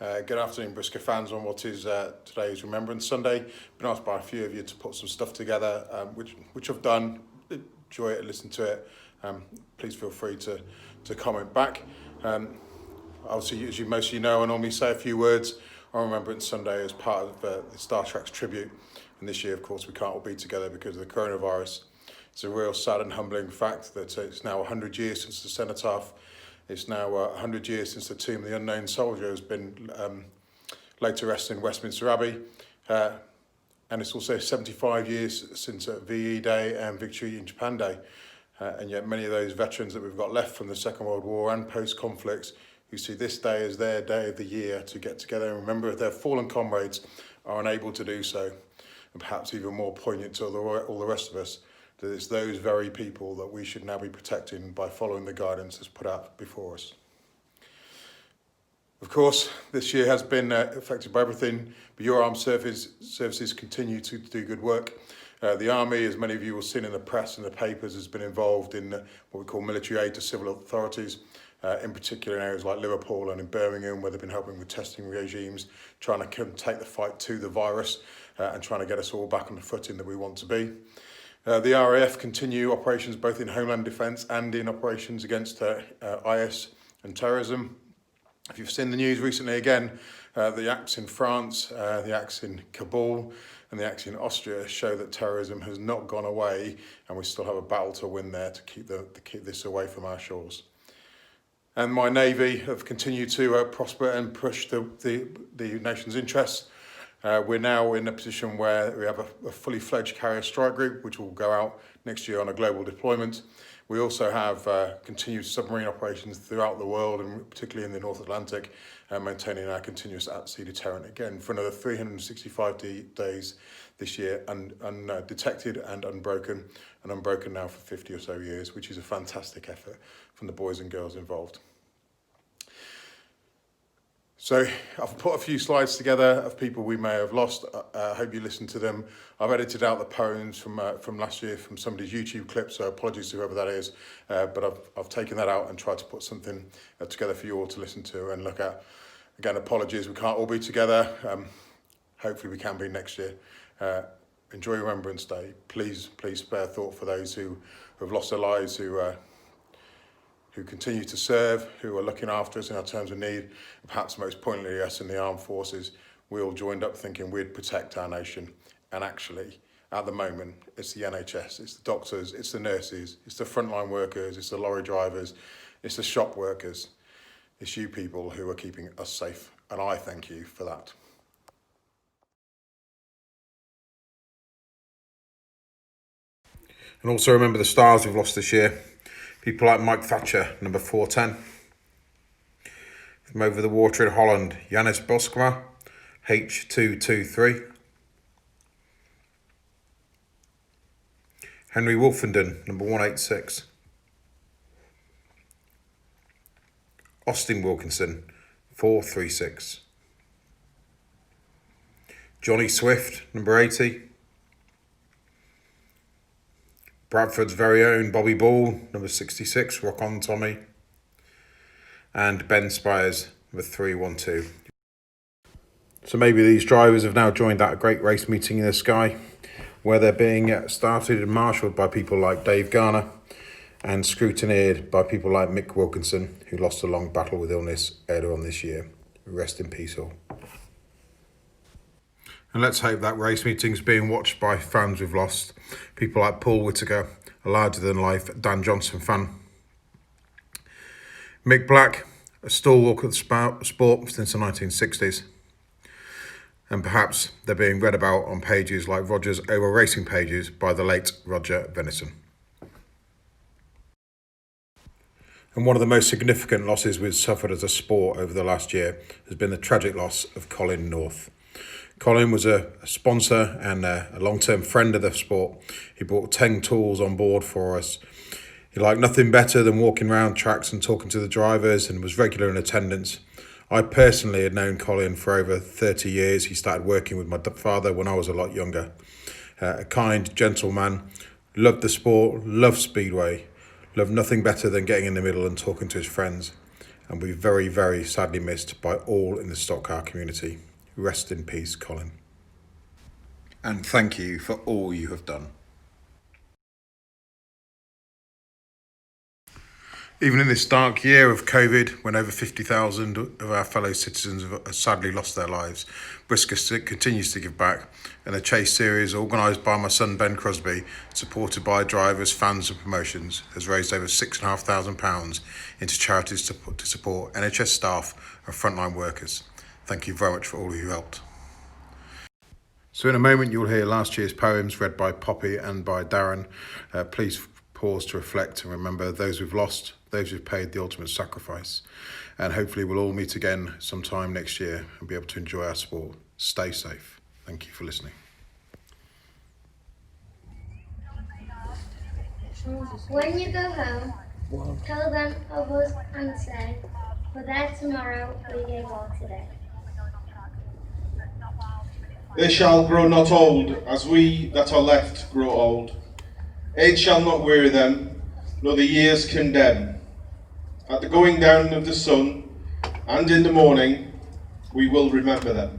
Good afternoon, BRISCA fans, on what is today's Remembrance Sunday. Been asked by a few of you to put some stuff together, which I've done. Enjoy it, listen to it. Please feel free to comment back. Obviously, as most of you know, I normally say a few words on Remembrance Sunday as part of the Star Trek's tribute. And this year, of course, we can't all be together because of the coronavirus. It's a real sad and humbling fact that it's now 100 years since the cenotaph. It's now 100 years since the tomb of the unknown soldier has been laid to rest in Westminster Abbey. And it's also 75 years since VE Day and Victory in Japan Day. And yet many of those veterans that we've got left from the Second World War and post-conflicts who see this day as their day of the year to get together and remember their fallen comrades are unable to do so. And perhaps even more poignant to all the rest of us, that it's those very people that we should now be protecting by following the guidance that's put out before us. Of course, this year has been affected by everything, but your armed services continue to do good work. The Army, as many of you will have seen in the press and the papers, has been involved in what we call military aid to civil authorities, in particular in areas like Liverpool and in Birmingham, where they've been helping with testing regimes, trying to take the fight to the virus and trying to get us all back on the footing that we want to be. The RAF continue operations both in Homeland Defence and in operations against IS and terrorism. If you've seen the news recently again, the acts in France, the acts in Kabul and the acts in Austria show that terrorism has not gone away and we still have a battle to win there to keep this away from our shores. And my Navy have continued to prosper and push the nation's interests. We're now in a position where we have a fully fledged carrier strike group, which will go out next year on a global deployment. We also have continued submarine operations throughout the world, and particularly in the North Atlantic, maintaining our continuous at-sea deterrent again for another 365 days this year, undetected and unbroken now for 50 or so years, which is a fantastic effort from the boys and girls involved. So I've put a few slides together of people we may have lost. I hope you listened to them. I've edited out the poems from last year from somebody's YouTube clip, so apologies to whoever that is. But I've taken that out and tried to put something together for you all to listen to and look at. Again, apologies, we can't all be together. Hopefully we can be next year. Enjoy Remembrance Day. Please spare thought for those who have lost their lives, who continue to serve, who are looking after us in our times of need, and perhaps most poignantly us in the armed forces. We all joined up thinking we'd protect our nation. And actually, at the moment, it's the NHS, it's the doctors, it's the nurses, it's the frontline workers, it's the lorry drivers, it's the shop workers. It's you people who are keeping us safe. And I thank you for that. And also remember the stars we've lost this year. People like Mike Thatcher, number 410. From over the water in Holland, Janis Boskma, H223. Henry Wolfenden, number 186. Austin Wilkinson, 436. Johnny Swift, number 80. Bradford's very own Bobby Ball, number 66, Rock On Tommy. And Ben Spires, number 312. So maybe these drivers have now joined that great race meeting in the sky, where they're being started and marshalled by people like Dave Garner and scrutineered by people like Mick Wilkinson, who lost a long battle with illness earlier on this year. Rest in peace all. And let's hope that race meeting's being watched by fans we've lost. People like Paul Whittaker, a larger-than-life Dan Johnson fan. Mick Black, a stalwart of the sport since the 1960s. And perhaps they're being read about on pages like Roger's Oval Racing pages by the late Roger Venison. And one of the most significant losses we've suffered as a sport over the last year has been the tragic loss of Colin North. Colin was a sponsor and a long-term friend of the sport. He brought 10 tools on board for us. He liked nothing better than walking around tracks and talking to the drivers and was regular in attendance. I personally had known Colin for over 30 years. He started working with my father when I was a lot younger. A kind, gentle man, loved the sport, loved speedway, loved nothing better than getting in the middle and talking to his friends. and will be very, very sadly missed by all in the stock car community. Rest in peace, Colin. And thank you for all you have done. Even in this dark year of COVID, when over 50,000 of our fellow citizens have sadly lost their lives, BRISCA continues to give back, and the Chase Series, organised by my son Ben Crosby, supported by drivers, fans and promotions, has raised over £6,500 into charities to support NHS staff and frontline workers. Thank you very much for all who helped. So in a moment you'll hear last year's poems read by Poppy and by Darren. Please pause to reflect and remember those we've lost, those who've paid the ultimate sacrifice, and hopefully we'll all meet again sometime next year and be able to enjoy our sport. Stay safe. Thank you for listening. When you go home, tell them of us and say, for there tomorrow we gave all today. They shall grow not old, as we that are left grow old. Age shall not weary them, nor the years condemn. At the going down of the sun, and in the morning, we will remember them.